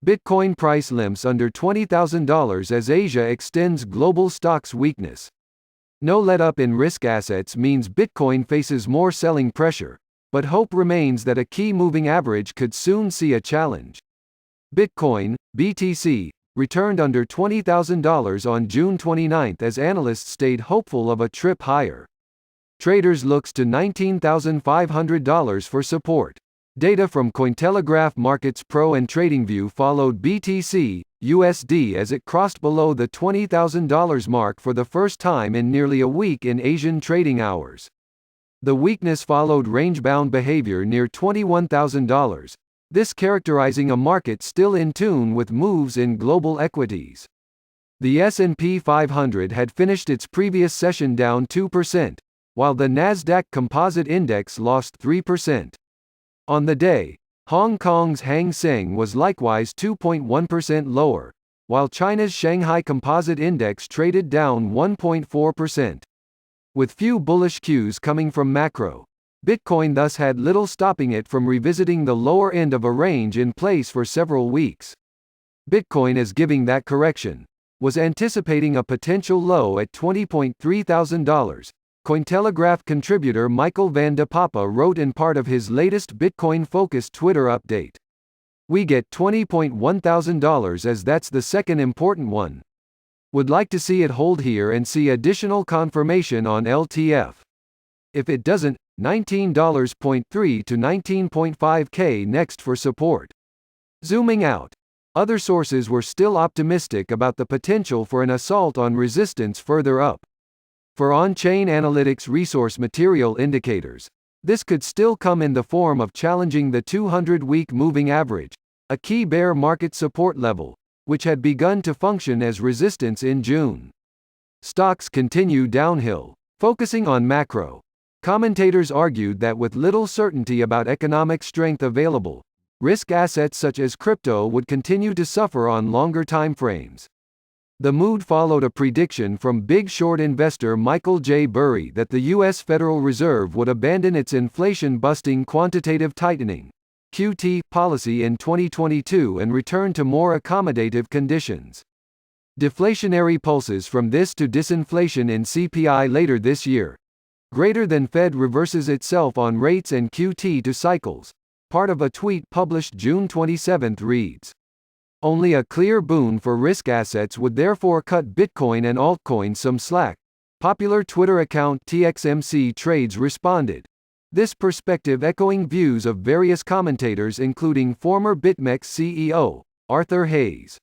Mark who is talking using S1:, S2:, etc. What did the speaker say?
S1: Bitcoin price limps under $20,000 as Asia extends global stocks weakness. No let-up in risk assets means Bitcoin faces more selling pressure, but hope remains that a key moving average could soon see a challenge. Bitcoin, BTC, returned under $20,000 on June 29 as analysts stayed hopeful of a trip higher. Traders looked to $19,500 for support. Data from Cointelegraph Markets Pro and TradingView followed BTC, USD as it crossed below the $20,000 mark for the first time in nearly a week in Asian trading hours. The weakness followed range-bound behavior near $21,000, this characterizing a market still in tune with moves in global equities. The S&P 500 had finished its previous session down 2%, while the Nasdaq Composite Index lost 3%. On the day, Hong Kong's Hang Seng was likewise 2.1% lower, while China's Shanghai Composite Index traded down 1.4%. With few bullish cues coming from macro, Bitcoin thus had little stopping it from revisiting the lower end of a range in place for several weeks. Bitcoin, as giving that correction, was anticipating a potential low at $20,300. Cointelegraph contributor Michael van de Papa wrote in part of his latest Bitcoin-focused Twitter update. We get $20,100 as that's the second important one. Would like to see it hold here and see additional confirmation on LTF. If it doesn't, $19.3 to $19.5K next for support. Zooming out, other sources were still optimistic about the potential for an assault on resistance further up. For on-chain analytics resource material indicators, this could still come in the form of challenging the 200-week moving average, a key bear market support level, which had begun to function as resistance in June. Stocks continue downhill. Focusing on macro, commentators argued that with little certainty about economic strength available, risk assets such as crypto would continue to suffer on longer timeframes. The mood followed a prediction from Big Short investor Michael J. Burry that the U.S. Federal Reserve would abandon its inflation-busting quantitative tightening (QT) policy in 2022 and return to more accommodative conditions. Deflationary pulses from this to disinflation in CPI later this year. Greater than Fed reverses itself on rates and QT to cycles. Part of a tweet published June 27 reads, "Only a clear boon for risk assets would therefore cut Bitcoin and altcoins some slack." Popular Twitter account TXMC Trades responded. This perspective echoing views of various commentators including former BitMEX CEO, Arthur Hayes.